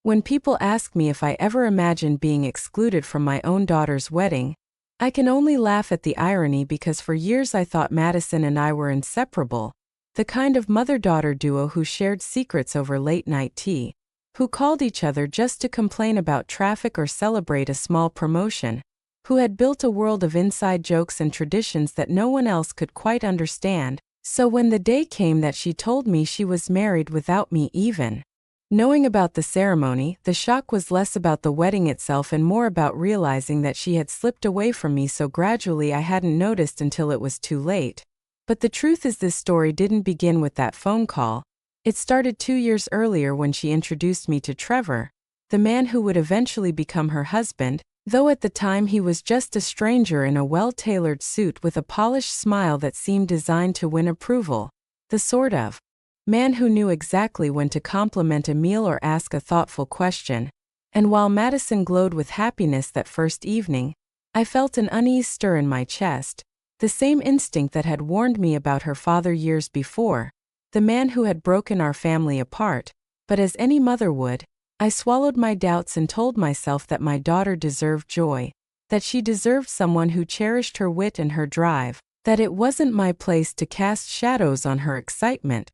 When people ask me if I ever imagined being excluded from my own daughter's wedding, I can only laugh at the irony because for years I thought Madison and I were inseparable, the kind of mother-daughter duo who shared secrets over late-night tea, who called each other just to complain about traffic or celebrate a small promotion, who had built a world of inside jokes and traditions that no one else could quite understand. So when the day came that she told me she was married without me even knowing about the ceremony, the shock was less about the wedding itself and more about realizing that she had slipped away from me so gradually I hadn't noticed until it was too late. But the truth is this story didn't begin with that phone call. It started 2 years earlier when she introduced me to Trevor, the man who would eventually become her husband, though at the time he was just a stranger in a well-tailored suit with a polished smile that seemed designed to win approval. The sort of man who knew exactly when to compliment a meal or ask a thoughtful question. And while Madison glowed with happiness that first evening, I felt an unease stir in my chest, the same instinct that had warned me about her father years before, the man who had broken our family apart. But as any mother would, I swallowed my doubts and told myself that my daughter deserved joy, that she deserved someone who cherished her wit and her drive, that it wasn't my place to cast shadows on her excitement.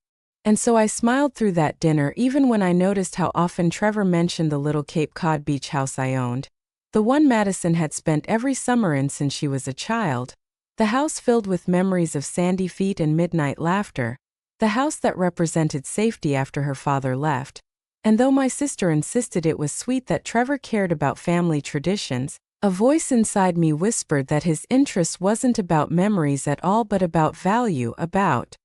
And so I smiled through that dinner even when I noticed how often Trevor mentioned the little Cape Cod beach house I owned, the one Madison had spent every summer in since she was a child, the house filled with memories of sandy feet and midnight laughter, the house that represented safety after her father left. And though my sister insisted it was sweet that Trevor cared about family traditions, a voice inside me whispered that his interest wasn't about memories at all but about value, about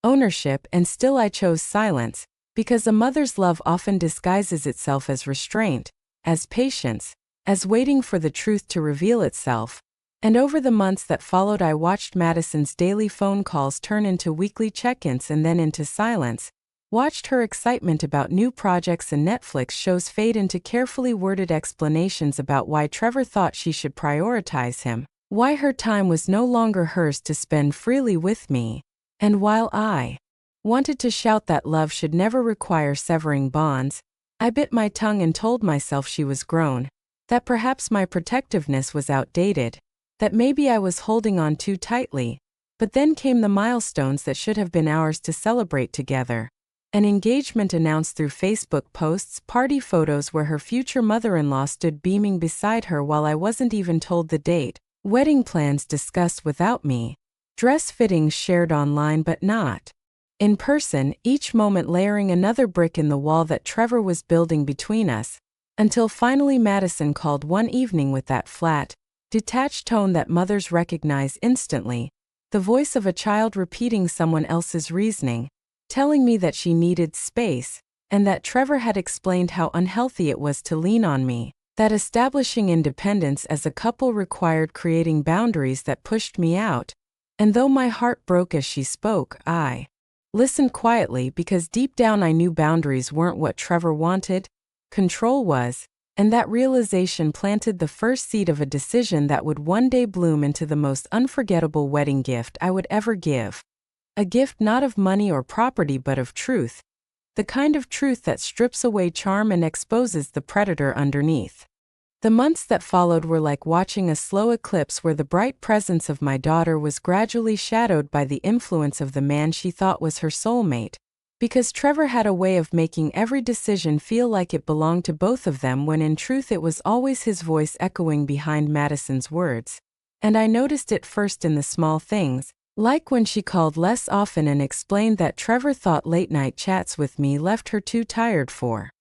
ownership. And still I chose silence, because a mother's love often disguises itself as restraint, as patience, as waiting for the truth to reveal itself. And over the months that followed I watched Madison's daily phone calls turn into weekly check-ins and then into silence, watched her excitement about new projects and Netflix shows fade into carefully worded explanations about why Trevor thought she should prioritize him, why her time was no longer hers to spend freely with me. And while I wanted to shout that love should never require severing bonds, I bit my tongue and told myself she was grown, that perhaps my protectiveness was outdated, that maybe I was holding on too tightly. But then came the milestones that should have been ours to celebrate together. An engagement announced through Facebook posts, party photos where her future mother-in-law stood beaming beside her while I wasn't even told the date, wedding plans discussed without me, dress fittings shared online but not in person, each moment layering another brick in the wall that Trevor was building between us, until finally Madison called one evening with that flat, detached tone that mothers recognize instantly, the voice of a child repeating someone else's reasoning, telling me that she needed space, and that Trevor had explained how unhealthy it was to lean on me, that establishing independence as a couple required creating boundaries that pushed me out. And though my heart broke as she spoke, I listened quietly because deep down I knew boundaries weren't what Trevor wanted, control was, and that realization planted the first seed of a decision that would one day bloom into the most unforgettable wedding gift I would ever give. A gift not of money or property but of truth, the kind of truth that strips away charm and exposes the predator underneath. The months that followed were like watching a slow eclipse where the bright presence of my daughter was gradually shadowed by the influence of the man she thought was her soulmate, because Trevor had a way of making every decision feel like it belonged to both of them when in truth it was always his voice echoing behind Madison's words. And I noticed it first in the small things, like when she called less often and explained that Trevor thought late-night chats with me left her too tired for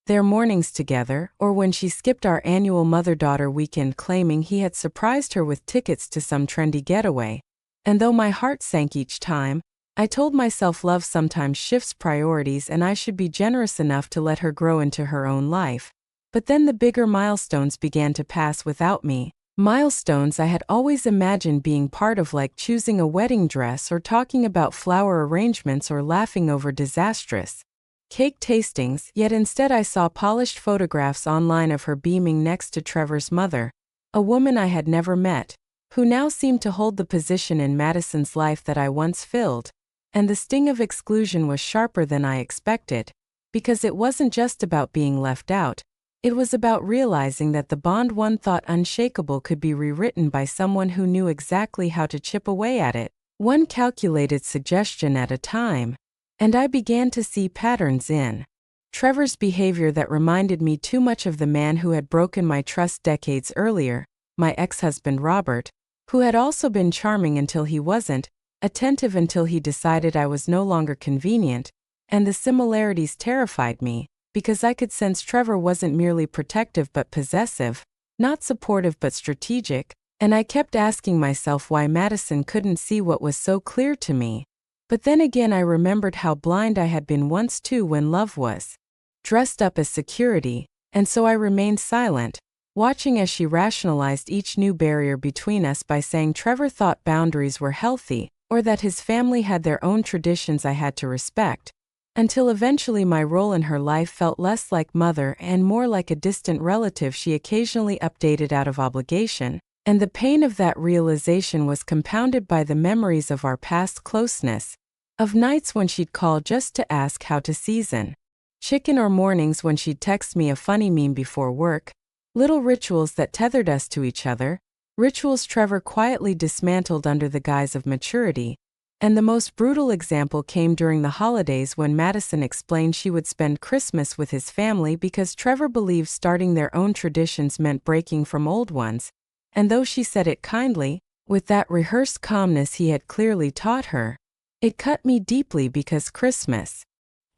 their mornings together, or when she skipped our annual mother-daughter weekend claiming he had surprised her with tickets to some trendy getaway. And though my heart sank each time, I told myself love sometimes shifts priorities and I should be generous enough to let her grow into her own life. But then the bigger milestones began to pass without me, milestones I had always imagined being part of, like choosing a wedding dress or talking about flower arrangements or laughing over disastrous cake tastings, yet instead I saw polished photographs online of her beaming next to Trevor's mother, a woman I had never met, who now seemed to hold the position in Madison's life that I once filled. And the sting of exclusion was sharper than I expected, because it wasn't just about being left out, It was about realizing that the bond one thought unshakable could be rewritten by someone who knew exactly how to chip away at it, one calculated suggestion at a time. And I began to see patterns in Trevor's behavior that reminded me too much of the man who had broken my trust decades earlier, my ex-husband Robert, who had also been charming until he wasn't, attentive until he decided I was no longer convenient, and the similarities terrified me, because I could sense Trevor wasn't merely protective but possessive, not supportive but strategic, and I kept asking myself why Madison couldn't see what was so clear to me. But then again I remembered how blind I had been once too when love was dressed up as security, and so I remained silent, watching as she rationalized each new barrier between us by saying Trevor thought boundaries were healthy, or that his family had their own traditions I had to respect, until eventually my role in her life felt less like mother and more like a distant relative she occasionally updated out of obligation, and the pain of that realization was compounded by the memories of our past closeness, of nights when she'd call just to ask how to season chicken or mornings when she'd text me a funny meme before work, little rituals that tethered us to each other, rituals Trevor quietly dismantled under the guise of maturity. And the most brutal example came during the holidays when Madison explained she would spend Christmas with his family because Trevor believed starting their own traditions meant breaking from old ones, and though she said it kindly, with that rehearsed calmness he had clearly taught her, it cut me deeply because Christmas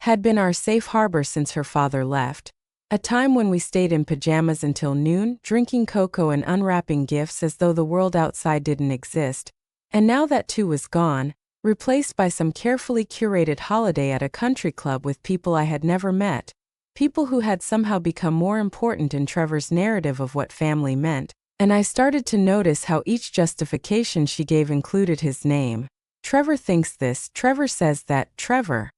had been our safe harbor since her father left, a time when we stayed in pajamas until noon, drinking cocoa and unwrapping gifts as though the world outside didn't exist, and now that too was gone, replaced by some carefully curated holiday at a country club with people I had never met, people who had somehow become more important in Trevor's narrative of what family meant, and I started to notice how each justification she gave included his name. Trevor thinks this, Trevor says that, Trevor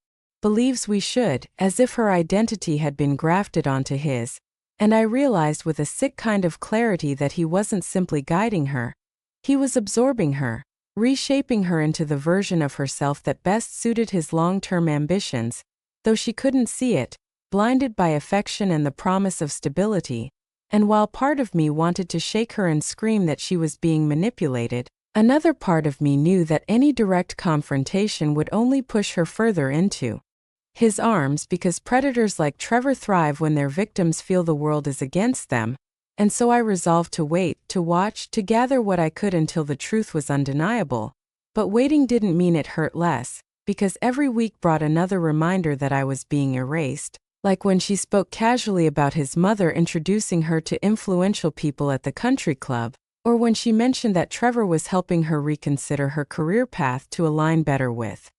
believes we should, as if her identity had been grafted onto his, and I realized with a sick kind of clarity that he wasn't simply guiding her, he was absorbing her, reshaping her into the version of herself that best suited his long-term ambitions, though she couldn't see it, blinded by affection and the promise of stability, and while part of me wanted to shake her and scream that she was being manipulated, another part of me knew that any direct confrontation would only push her further into his arms because predators like Trevor thrive when their victims feel the world is against them, and so I resolved to wait, to watch, to gather what I could until the truth was undeniable. But waiting didn't mean it hurt less, because every week brought another reminder that I was being erased, like when she spoke casually about his mother introducing her to influential people at the country club, or when she mentioned that Trevor was helping her reconsider her career path to align better with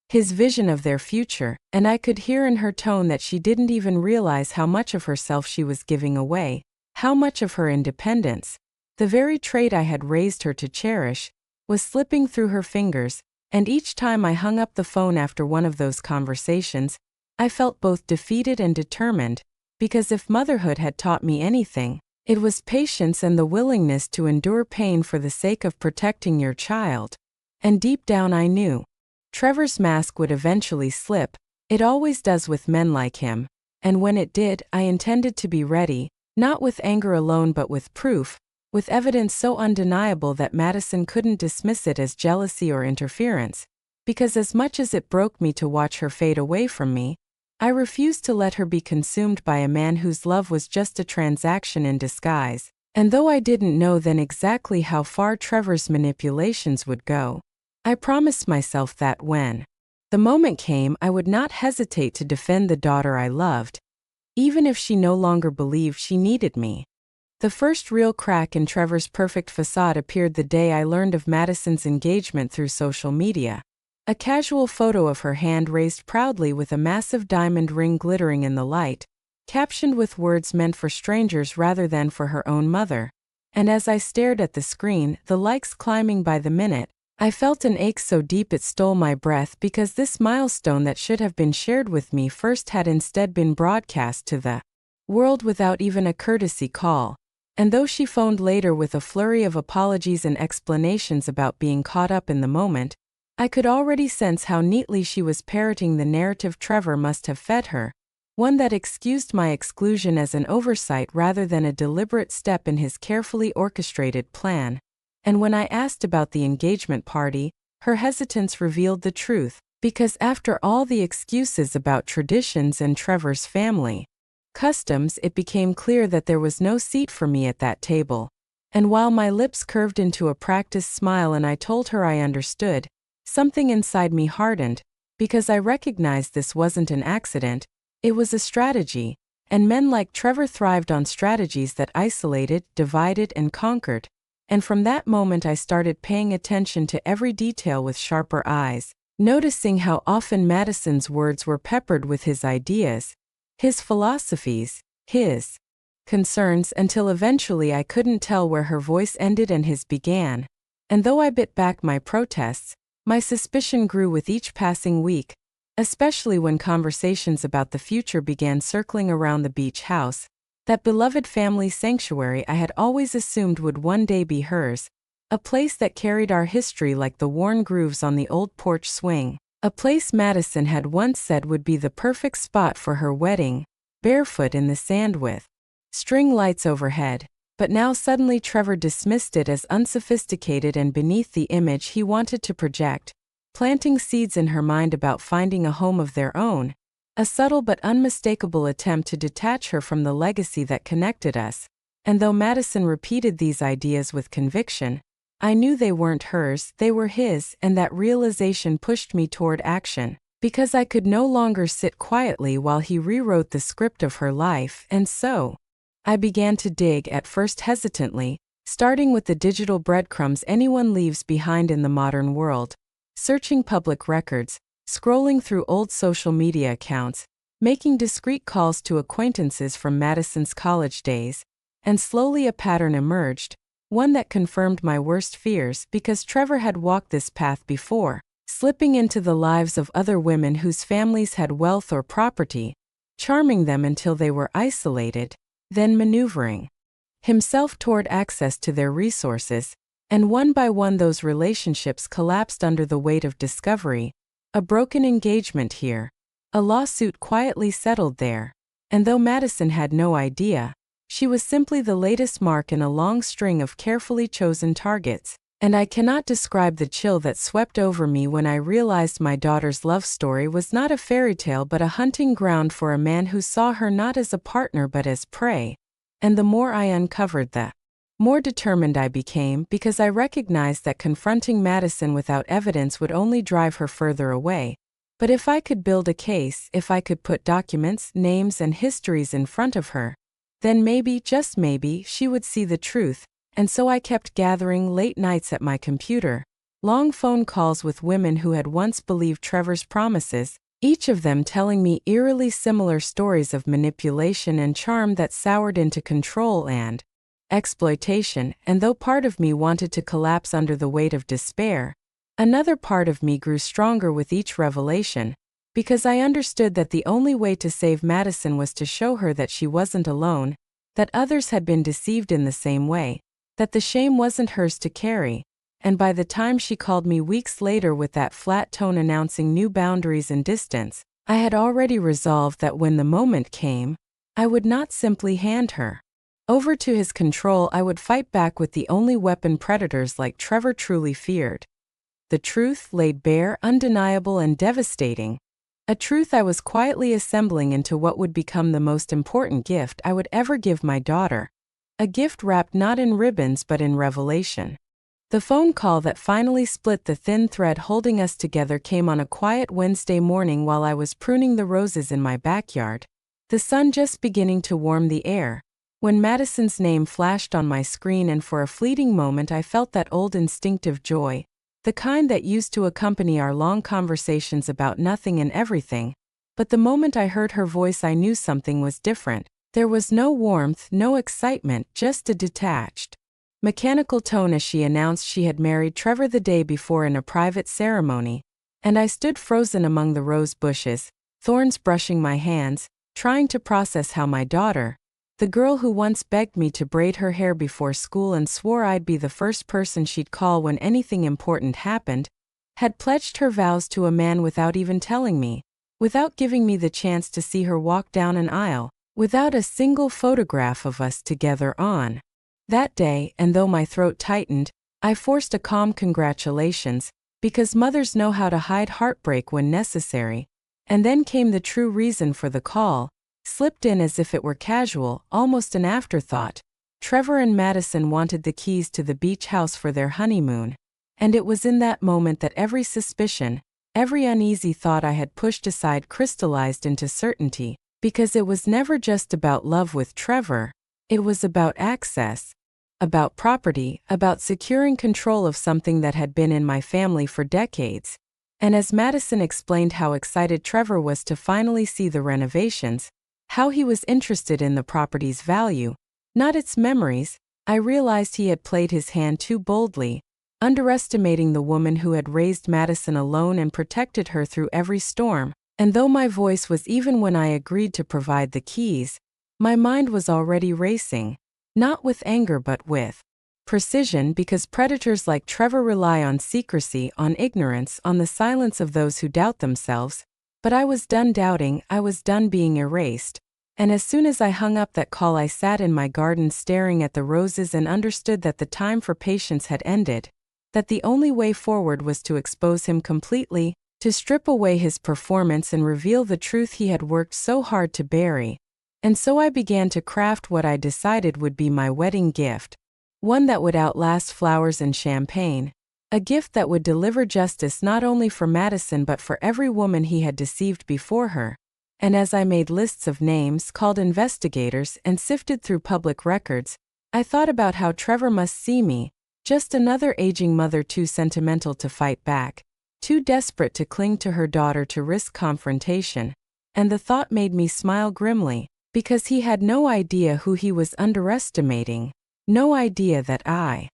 his vision of their future, and I could hear in her tone that she didn't even realize how much of herself she was giving away, how much of her independence, the very trait I had raised her to cherish, was slipping through her fingers, and each time I hung up the phone after one of those conversations, I felt both defeated and determined, because if motherhood had taught me anything, it was patience and the willingness to endure pain for the sake of protecting your child. And deep down I knew Trevor's mask would eventually slip, it always does with men like him, and when it did, I intended to be ready, not with anger alone but with proof, with evidence so undeniable that Madison couldn't dismiss it as jealousy or interference, because as much as it broke me to watch her fade away from me, I refused to let her be consumed by a man whose love was just a transaction in disguise, and though I didn't know then exactly how far Trevor's manipulations would go, I promised myself that when the moment came I would not hesitate to defend the daughter I loved, even if she no longer believed she needed me. The first real crack in Trevor's perfect facade appeared the day I learned of Madison's engagement through social media. A casual photo of her hand raised proudly with a massive diamond ring glittering in the light, captioned with words meant for strangers rather than for her own mother. And as I stared at the screen, the likes climbing by the minute, I felt an ache so deep it stole my breath because this milestone that should have been shared with me first had instead been broadcast to the world without even a courtesy call. And though she phoned later with a flurry of apologies and explanations about being caught up in the moment, I could already sense how neatly she was parroting the narrative Trevor must have fed her, one that excused my exclusion as an oversight rather than a deliberate step in his carefully orchestrated plan. And when I asked about the engagement party, her hesitance revealed the truth, because after all the excuses about traditions and Trevor's family customs, it became clear that there was no seat for me at that table. And while my lips curved into a practiced smile and I told her I understood, something inside me hardened, because I recognized this wasn't an accident, it was a strategy, and men like Trevor thrived on strategies that isolated, divided, and conquered. And from that moment I started paying attention to every detail with sharper eyes, noticing how often Madison's words were peppered with his ideas, his philosophies, his concerns, until eventually I couldn't tell where her voice ended and his began. And though I bit back my protests, my suspicion grew with each passing week, especially when conversations about the future began circling around the beach house, that beloved family sanctuary I had always assumed would one day be hers, a place that carried our history like the worn grooves on the old porch swing, a place Madison had once said would be the perfect spot for her wedding, barefoot in the sand with string lights overhead. But now suddenly Trevor dismissed it as unsophisticated and beneath the image he wanted to project, planting seeds in her mind about finding a home of their own, a subtle but unmistakable attempt to detach her from the legacy that connected us. And though Madison repeated these ideas with conviction, I knew they weren't hers, they were his, and that realization pushed me toward action, because I could no longer sit quietly while he rewrote the script of her life. And so I began to dig, at first hesitantly, starting with the digital breadcrumbs anyone leaves behind in the modern world, searching public records, scrolling through old social media accounts, making discreet calls to acquaintances from Madison's college days, and slowly a pattern emerged, one that confirmed my worst fears, because Trevor had walked this path before, slipping into the lives of other women whose families had wealth or property, charming them until they were isolated, then maneuvering himself toward access to their resources, and one by one those relationships collapsed under the weight of discovery, a broken engagement here, a lawsuit quietly settled there. And though Madison had no idea, she was simply the latest mark in a long string of carefully chosen targets, and I cannot describe the chill that swept over me when I realized my daughter's love story was not a fairy tale but a hunting ground for a man who saw her not as a partner but as prey. And the more I uncovered, the more determined I became, because I recognized that confronting Madison without evidence would only drive her further away. But if I could build a case, if I could put documents, names, and histories in front of her, then maybe, just maybe, she would see the truth. And so I kept gathering late nights at my computer, long phone calls with women who had once believed Trevor's promises, each of them telling me eerily similar stories of manipulation and charm that soured into control and exploitation. And though part of me wanted to collapse under the weight of despair, another part of me grew stronger with each revelation, because I understood that the only way to save Madison was to show her that she wasn't alone, that others had been deceived in the same way, that the shame wasn't hers to carry. And by the time she called me weeks later with that flat tone announcing new boundaries and distance, I had already resolved that when the moment came, I would not simply hand her over to his control. I would fight back with the only weapon predators like Trevor truly feared. The truth laid bare, undeniable and devastating. A truth I was quietly assembling into what would become the most important gift I would ever give my daughter. A gift wrapped not in ribbons but in revelation. The phone call that finally split the thin thread holding us together came on a quiet Wednesday morning while I was pruning the roses in my backyard, the sun just beginning to warm the air, when Madison's name flashed on my screen, and for a fleeting moment I felt that old instinctive joy, the kind that used to accompany our long conversations about nothing and everything. But the moment I heard her voice I knew something was different. There was no warmth, no excitement, just a detached, mechanical tone as she announced she had married Trevor the day before in a private ceremony, and I stood frozen among the rose bushes, thorns brushing my hands, trying to process how my daughter, the girl who once begged me to braid her hair before school and swore I'd be the first person she'd call when anything important happened, had pledged her vows to a man without even telling me. without giving me the chance to see her walk down an aisle, without a single photograph of us together on that day. And though my throat tightened, I forced a calm congratulations, because mothers know how to hide heartbreak when necessary. And then came the true reason for the call, slipped in as if it were casual, almost an afterthought. Trevor and Madison wanted the keys to the beach house for their honeymoon. And it was in that moment that every suspicion, every uneasy thought I had pushed aside crystallized into certainty, because it was never just about love with Trevor. It was about access, about property, about securing control of something that had been in my family for decades. And as Madison explained how excited Trevor was to finally see the renovations, how he was interested in the property's value, not its memories, I realized he had played his hand too boldly, underestimating the woman who had raised Madison alone and protected her through every storm. And though my voice was even when I agreed to provide the keys, my mind was already racing, not with anger but with precision, because predators like Trevor rely on secrecy, on ignorance, on the silence of those who doubt themselves. But I was done doubting, I was done being erased. And as soon as I hung up that call, I sat in my garden staring at the roses and understood that the time for patience had ended, that the only way forward was to expose him completely, to strip away his performance and reveal the truth he had worked so hard to bury. And so I began to craft what I decided would be my wedding gift, one that would outlast flowers and champagne, a gift that would deliver justice not only for Madison but for every woman he had deceived before her. And as I made lists of names, called investigators, and sifted through public records, I thought about how Trevor must see me, just another aging mother too sentimental to fight back, too desperate to cling to her daughter to risk confrontation. And the thought made me smile grimly, because he had no idea who he was underestimating, no idea that I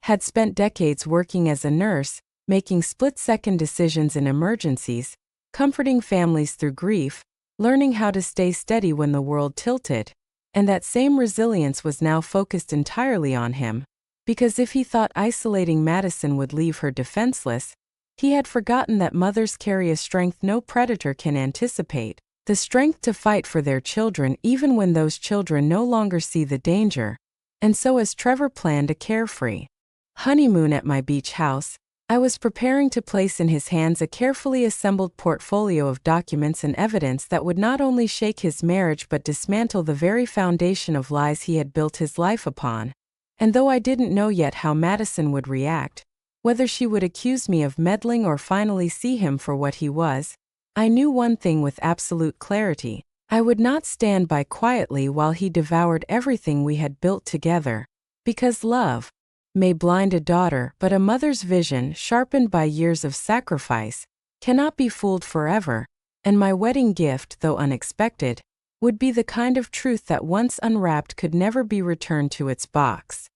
had spent decades working as a nurse, making split-second decisions in emergencies, comforting families through grief, learning how to stay steady when the world tilted. And that same resilience was now focused entirely on him, because if he thought isolating Madison would leave her defenseless, he had forgotten that mothers carry a strength no predator can anticipate, the strength to fight for their children even when those children no longer see the danger. And so as Trevor planned a carefree honeymoon at my beach house, I was preparing to place in his hands a carefully assembled portfolio of documents and evidence that would not only shake his marriage but dismantle the very foundation of lies he had built his life upon. And though I didn't know yet how Madison would react, whether she would accuse me of meddling or finally see him for what he was, I knew one thing with absolute clarity: I would not stand by quietly while he devoured everything we had built together. Because love may blind a daughter, but a mother's vision, sharpened by years of sacrifice, cannot be fooled forever. And my wedding gift, though unexpected, would be the kind of truth that once unwrapped could never be returned to its box.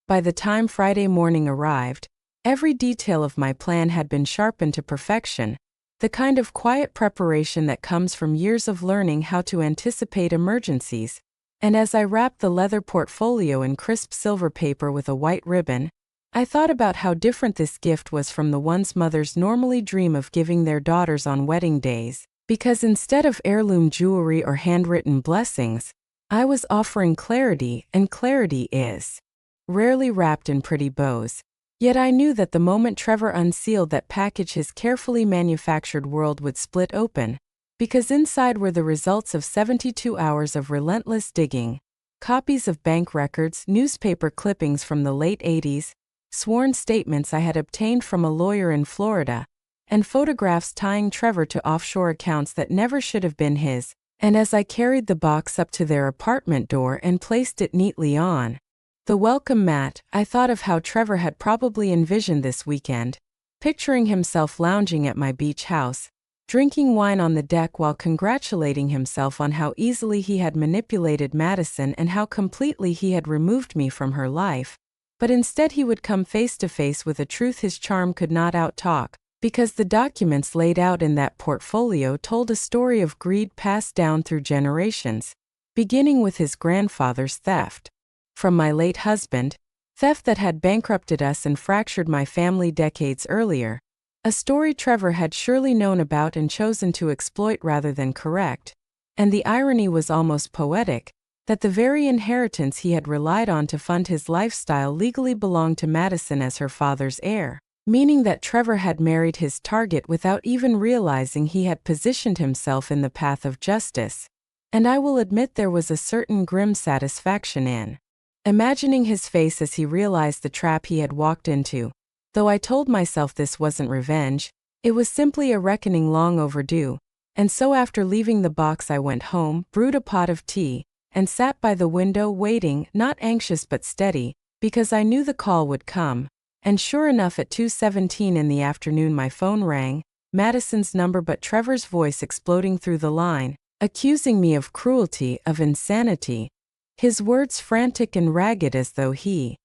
By the time Friday morning arrived, every detail of my plan had been sharpened to perfection, the kind of quiet preparation that comes from years of learning how to anticipate emergencies. And as I wrapped the leather portfolio in crisp silver paper with a white ribbon, I thought about how different this gift was from the ones mothers normally dream of giving their daughters on wedding days, because instead of heirloom jewelry or handwritten blessings, I was offering clarity, and clarity is rarely wrapped in pretty bows. Yet I knew that the moment Trevor unsealed that package, his carefully manufactured world would split open, because inside were the results of 72 hours of relentless digging, copies of bank records, newspaper clippings from the late 80s, sworn statements I had obtained from a lawyer in Florida, and photographs tying Trevor to offshore accounts that never should have been his. And as I carried the box up to their apartment door and placed it neatly on the welcome mat, I thought of how Trevor had probably envisioned this weekend, picturing himself lounging at my beach house, drinking wine on the deck while congratulating himself on how easily he had manipulated Madison and how completely he had removed me from her life. But instead he would come face to face with a truth his charm could not out-talk, because the documents laid out in that portfolio told a story of greed passed down through generations, beginning with his grandfather's theft from my late husband, theft that had bankrupted us and fractured my family decades earlier, A story Trevor had surely known about and chosen to exploit rather than correct. And the irony was almost poetic, that the very inheritance he had relied on to fund his lifestyle legally belonged to Madison as her father's heir, meaning that Trevor had married his target without even realizing he had positioned himself in the path of justice. And I will admit there was a certain grim satisfaction in imagining his face as he realized the trap he had walked into. Though I told myself this wasn't revenge, it was simply a reckoning long overdue. And so after leaving the box I went home, brewed a pot of tea, and sat by the window waiting, not anxious but steady, because I knew the call would come. And sure enough at 2:17 in the afternoon my phone rang, Madison's number but Trevor's voice exploding through the line, accusing me of cruelty, of insanity. His words frantic and ragged as though he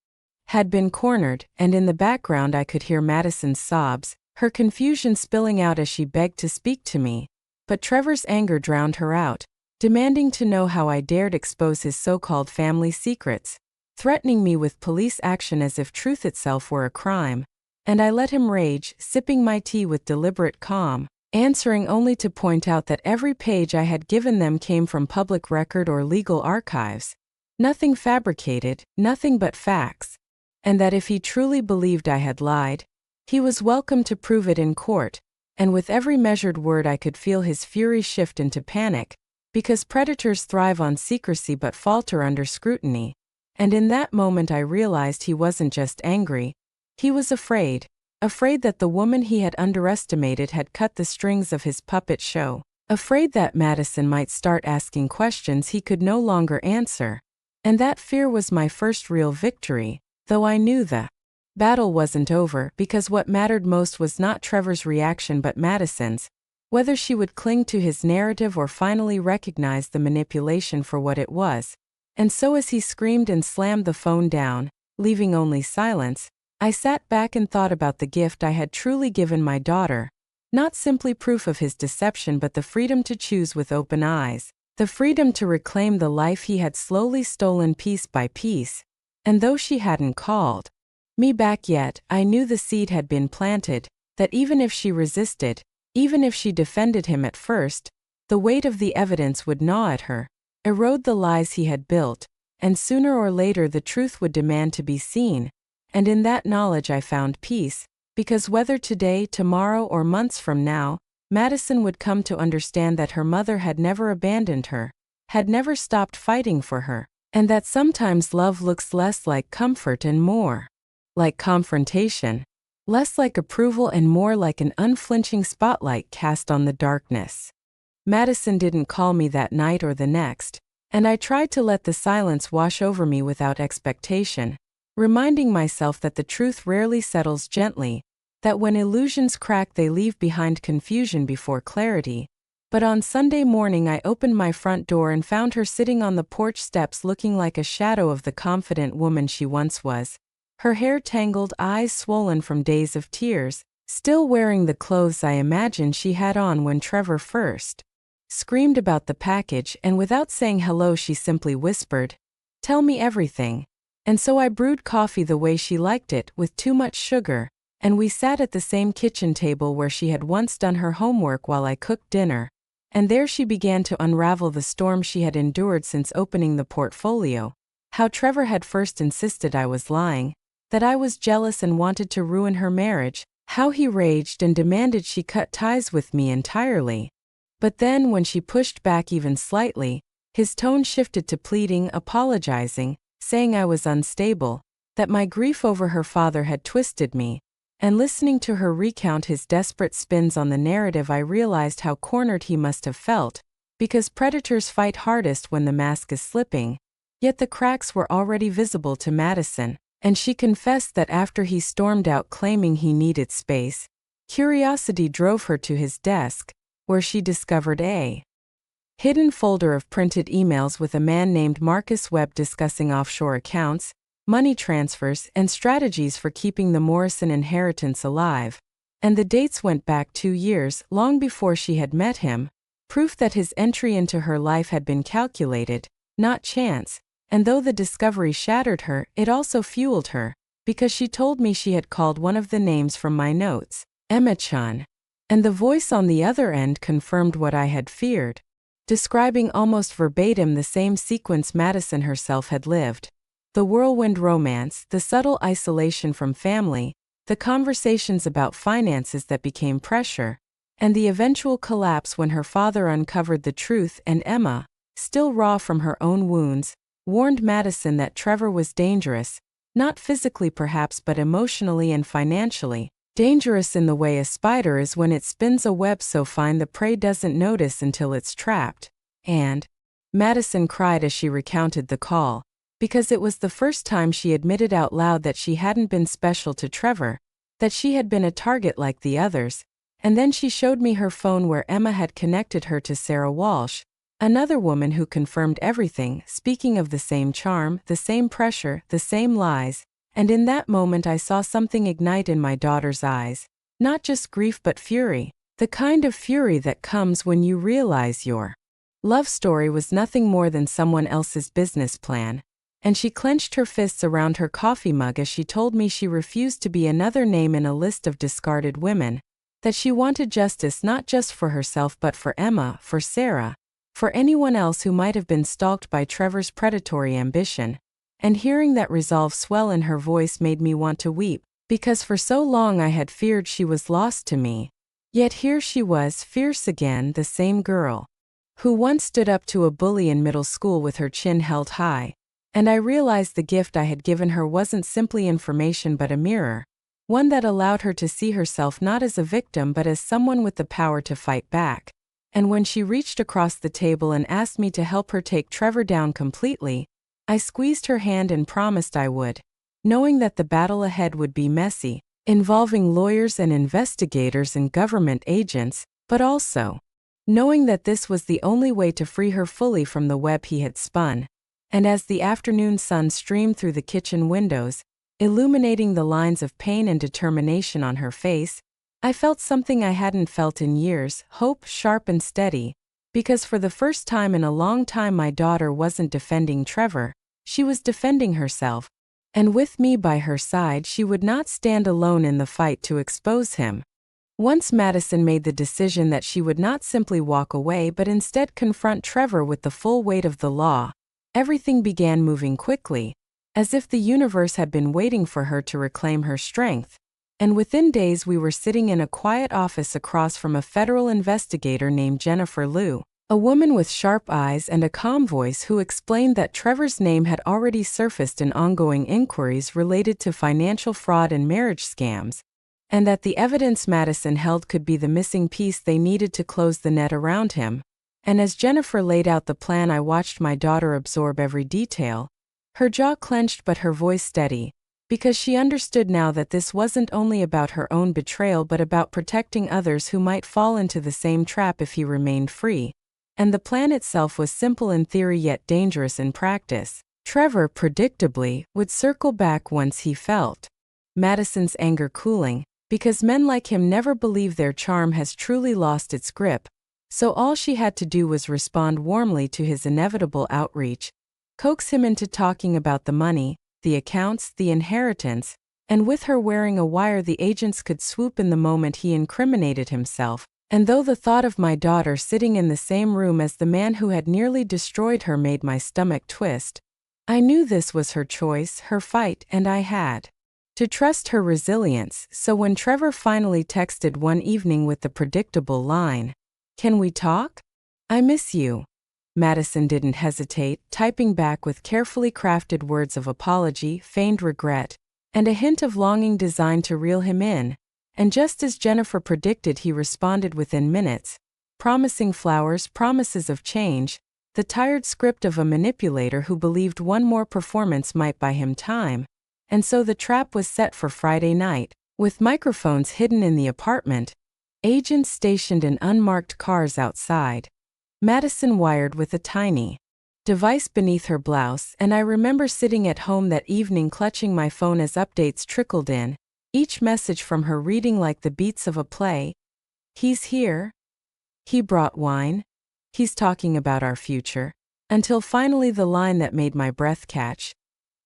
had been cornered, and in the background I could hear Madison's sobs, her confusion spilling out as she begged to speak to me. But Trevor's anger drowned her out, demanding to know how I dared expose his so-called family secrets, threatening me with police action as if truth itself were a crime. And I let him rage, sipping my tea with deliberate calm, answering only to point out that every page I had given them came from public record or legal archives. Nothing fabricated, nothing but facts. And that if he truly believed I had lied, he was welcome to prove it in court. And with every measured word I could feel his fury shift into panic, because predators thrive on secrecy but falter under scrutiny. And in that moment I realized he wasn't just angry, he was afraid. Afraid that the woman he had underestimated had cut the strings of his puppet show. Afraid that Madison might start asking questions he could no longer answer. And that fear was my first real victory, though I knew the battle wasn't over, because what mattered most was not Trevor's reaction but Madison's, whether she would cling to his narrative or finally recognize the manipulation for what it was. And so as he screamed and slammed the phone down, leaving only silence, I sat back and thought about the gift I had truly given my daughter, not simply proof of his deception but the freedom to choose with open eyes, the freedom to reclaim the life he had slowly stolen piece by piece. And though she hadn't called me back yet, I knew the seed had been planted, that even if she resisted, even if she defended him at first, the weight of the evidence would gnaw at her, erode the lies he had built, and sooner or later the truth would demand to be seen. And in that knowledge I found peace, because whether today, tomorrow, or months from now, Madison would come to understand that her mother had never abandoned her, had never stopped fighting for her, and that sometimes love looks less like comfort and more like confrontation, less like approval and more like an unflinching spotlight cast on the darkness. Madison didn't call me that night or the next, and I tried to let the silence wash over me without expectation, reminding myself that the truth rarely settles gently, that when illusions crack they leave behind confusion before clarity. But on Sunday morning I opened my front door and found her sitting on the porch steps looking like a shadow of the confident woman she once was, her hair tangled, eyes swollen from days of tears, still wearing the clothes I imagined she had on when Trevor first screamed about the package, and without saying hello she simply whispered, "Tell me everything." And so I brewed coffee the way she liked it, with too much sugar, and we sat at the same kitchen table where she had once done her homework while I cooked dinner. And there she began to unravel the storm she had endured since opening the portfolio. How Trevor had first insisted I was lying, that I was jealous and wanted to ruin her marriage, how he raged and demanded she cut ties with me entirely. But then when she pushed back even slightly, his tone shifted to pleading, apologizing, saying I was unstable, that my grief over her father had twisted me. And listening to her recount his desperate spins on the narrative I realized how cornered he must have felt, because predators fight hardest when the mask is slipping. Yet the cracks were already visible to Madison, and she confessed that after he stormed out claiming he needed space, curiosity drove her to his desk, where she discovered a hidden folder of printed emails with a man named Marcus Webb discussing offshore accounts, money transfers, and strategies for keeping the Morrison inheritance alive. And the dates went back 2 years, long before she had met him, proof that his entry into her life had been calculated, not chance. And though the discovery shattered her, it also fueled her, because she told me she had called one of the names from my notes, Emma-chan. And the voice on the other end confirmed what I had feared, describing almost verbatim the same sequence Madison herself had lived. The whirlwind romance, the subtle isolation from family, the conversations about finances that became pressure, and the eventual collapse when her father uncovered the truth and Emma, still raw from her own wounds, warned Madison that Trevor was dangerous, not physically perhaps but emotionally and financially. Dangerous in the way a spider is when it spins a web so fine the prey doesn't notice until it's trapped. And Madison cried as she recounted the call, because it was the first time she admitted out loud that she hadn't been special to Trevor, that she had been a target like the others. And then she showed me her phone where Emma had connected her to Sarah Walsh, another woman who confirmed everything, speaking of the same charm, the same pressure, the same lies. And in that moment I saw something ignite in my daughter's eyes. Not just grief but fury, the kind of fury that comes when you realize your love story was nothing more than someone else's business plan. And she clenched her fists around her coffee mug as she told me she refused to be another name in a list of discarded women, that she wanted justice not just for herself but for Emma, for Sarah, for anyone else who might have been stalked by Trevor's predatory ambition. And hearing that resolve swell in her voice made me want to weep, because for so long I had feared she was lost to me. Yet here she was, fierce again, the same girl who once stood up to a bully in middle school with her chin held high. And I realized the gift I had given her wasn't simply information but a mirror, one that allowed her to see herself not as a victim but as someone with the power to fight back. And when she reached across the table and asked me to help her take Trevor down completely, I squeezed her hand and promised I would, knowing that the battle ahead would be messy, involving lawyers and investigators and government agents, but also knowing that this was the only way to free her fully from the web he had spun. And as the afternoon sun streamed through the kitchen windows, illuminating the lines of pain and determination on her face, I felt something I hadn't felt in years, hope sharp and steady. Because for the first time in a long time my daughter wasn't defending Trevor, she was defending herself. And with me by her side she would not stand alone in the fight to expose him. Once Madison made the decision that she would not simply walk away but instead confront Trevor with the full weight of the law, everything began moving quickly, as if the universe had been waiting for her to reclaim her strength. And within days we were sitting in a quiet office across from a federal investigator named Jennifer Liu, a woman with sharp eyes and a calm voice who explained that Trevor's name had already surfaced in ongoing inquiries related to financial fraud and marriage scams, and that the evidence Madison held could be the missing piece they needed to close the net around him. And as Jennifer laid out the plan, I watched my daughter absorb every detail, her jaw clenched but her voice steady, because she understood now that this wasn't only about her own betrayal but about protecting others who might fall into the same trap if he remained free. And the plan itself was simple in theory yet dangerous in practice. Trevor, predictably, would circle back once he felt Madison's anger cooling, because men like him never believe their charm has truly lost its grip. So all she had to do was respond warmly to his inevitable outreach, coax him into talking about the money, the accounts, the inheritance, and with her wearing a wire the agents could swoop in the moment he incriminated himself. And though the thought of my daughter sitting in the same room as the man who had nearly destroyed her made my stomach twist, I knew this was her choice, her fight, and I had to trust her resilience. So when Trevor finally texted one evening with the predictable line, "Can we talk? I miss you," Madison didn't hesitate, typing back with carefully crafted words of apology, feigned regret, and a hint of longing designed to reel him in. And just as Jennifer predicted, he responded within minutes, promising flowers, promises of change, the tired script of a manipulator who believed one more performance might buy him time. And so the trap was set for Friday night, with microphones hidden in the apartment, agents stationed in unmarked cars outside, Madison wired with a tiny device beneath her blouse, and I remember sitting at home that evening clutching my phone as updates trickled in, each message from her reading like the beats of a play. "He's here. He brought wine. He's talking about our future." Until finally the line that made my breath catch.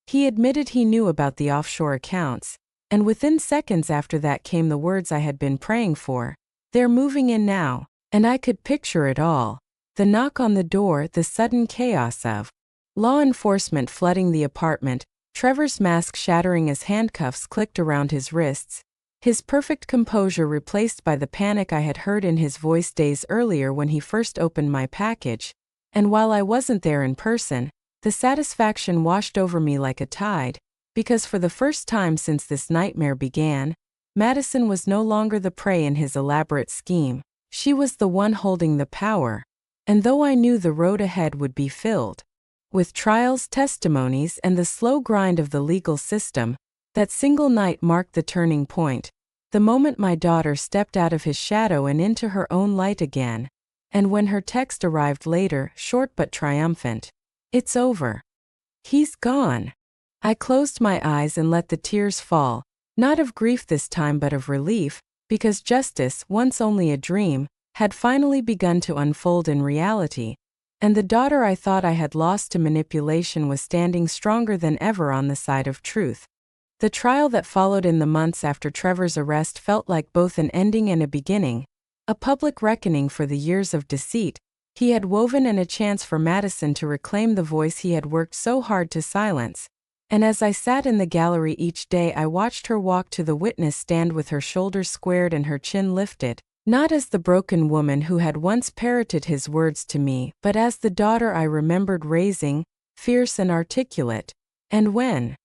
"He admitted he knew about the offshore accounts. And within seconds after that came the words I had been praying for. "They're moving in now." And I could picture it all. The knock on the door, the sudden chaos of law enforcement flooding the apartment, Trevor's mask shattering as handcuffs clicked around his wrists, his perfect composure replaced by the panic I had heard in his voice days earlier when he first opened my package. And while I wasn't there in person, the satisfaction washed over me like a tide, because for the first time since this nightmare began, Madison was no longer the prey in his elaborate scheme. She was the one holding the power. And though I knew the road ahead would be filled with trials, testimonies, and the slow grind of the legal system, that single night marked the turning point, the moment my daughter stepped out of his shadow and into her own light again. And when her text arrived later, short but triumphant, "It's over. He's gone." I closed my eyes and let the tears fall, not of grief this time but of relief, because justice, once only a dream, had finally begun to unfold in reality, and the daughter I thought I had lost to manipulation was standing stronger than ever on the side of truth. The trial that followed in the months after Trevor's arrest felt like both an ending and a beginning, a public reckoning for the years of deceit he had woven and a chance for Madison to reclaim the voice he had worked so hard to silence. And as I sat in the gallery each day, I watched her walk to the witness stand with her shoulders squared and her chin lifted, not as the broken woman who had once parroted his words to me, but as the daughter I remembered raising, fierce and articulate. And when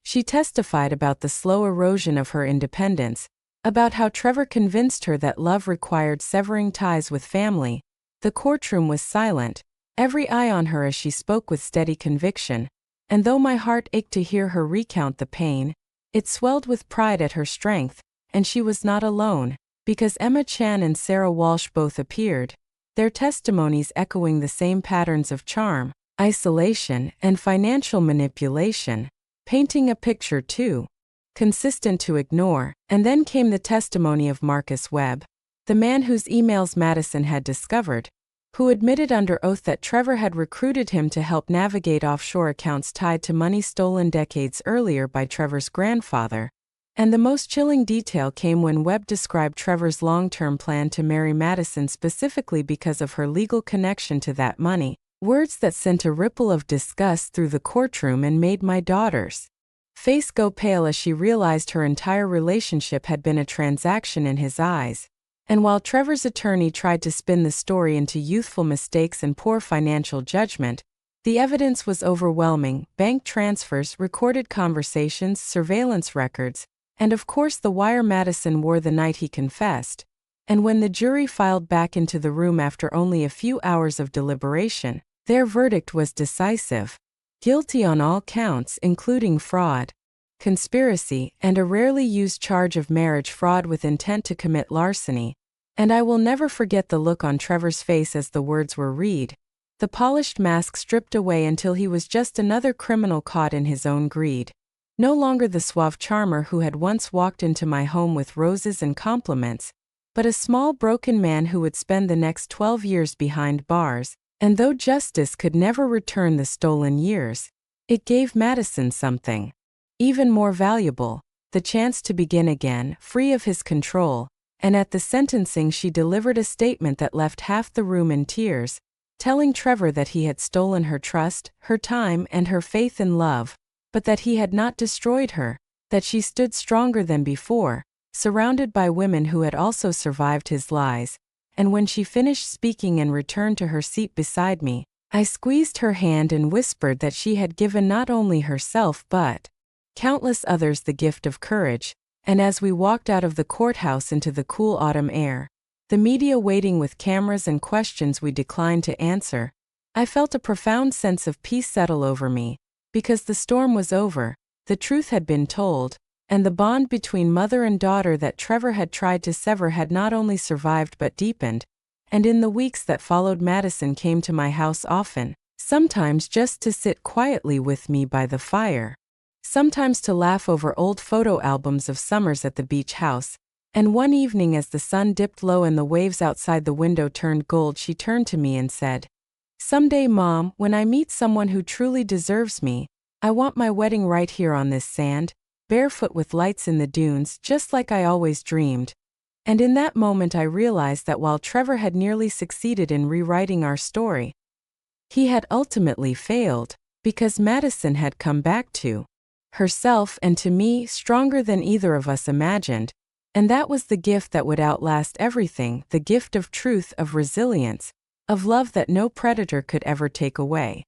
she testified about the slow erosion of her independence, about how Trevor convinced her that love required severing ties with family, the courtroom was silent, every eye on her as she spoke with steady conviction. And though my heart ached to hear her recount the pain, it swelled with pride at her strength, and she was not alone, because Emma Chan and Sarah Walsh both appeared, their testimonies echoing the same patterns of charm, isolation, and financial manipulation, painting a picture too consistent to ignore. And then came the testimony of Marcus Webb, the man whose emails Madison had discovered, who admitted under oath that Trevor had recruited him to help navigate offshore accounts tied to money stolen decades earlier by Trevor's grandfather. And the most chilling detail came when Webb described Trevor's long-term plan to marry Madison specifically because of her legal connection to that money, words that sent a ripple of disgust through the courtroom and made my daughter's face go pale as she realized her entire relationship had been a transaction in his eyes. And while Trevor's attorney tried to spin the story into youthful mistakes and poor financial judgment, the evidence was overwhelming: bank transfers, recorded conversations, surveillance records, and of course the wire Madison wore the night he confessed. And when the jury filed back into the room after only a few hours of deliberation, their verdict was decisive: guilty on all counts, including fraud, conspiracy, and a rarely used charge of marriage fraud with intent to commit larceny. And I will never forget the look on Trevor's face as the words were read, the polished mask stripped away until he was just another criminal caught in his own greed. No longer the suave charmer who had once walked into my home with roses and compliments, but a small broken man who would spend the next 12 years behind bars. And though justice could never return the stolen years, it gave Madison something even more valuable: the chance to begin again, free of his control. And at the sentencing she delivered a statement that left half the room in tears, telling Trevor that he had stolen her trust, her time, and her faith in love, but that he had not destroyed her, that she stood stronger than before, surrounded by women who had also survived his lies. And when she finished speaking and returned to her seat beside me, I squeezed her hand and whispered that she had given not only herself but countless others the gift of courage. And as we walked out of the courthouse into the cool autumn air, the media waiting with cameras and questions we declined to answer, I felt a profound sense of peace settle over me, because the storm was over, the truth had been told, and the bond between mother and daughter that Trevor had tried to sever had not only survived but deepened. And in the weeks that followed, Madison came to my house often, sometimes just to sit quietly with me by the fire, sometimes to laugh over old photo albums of summers at the beach house. And one evening, as the sun dipped low and the waves outside the window turned gold, she turned to me and said, "Someday, Mom, when I meet someone who truly deserves me, I want my wedding right here on this sand, barefoot with lights in the dunes, just like I always dreamed. And in that moment I realized that while Trevor had nearly succeeded in rewriting our story, he had ultimately failed, because Madison had come back to herself and to me stronger than either of us imagined, and that was the gift that would outlast everything, the gift of truth, of resilience, of love that no predator could ever take away.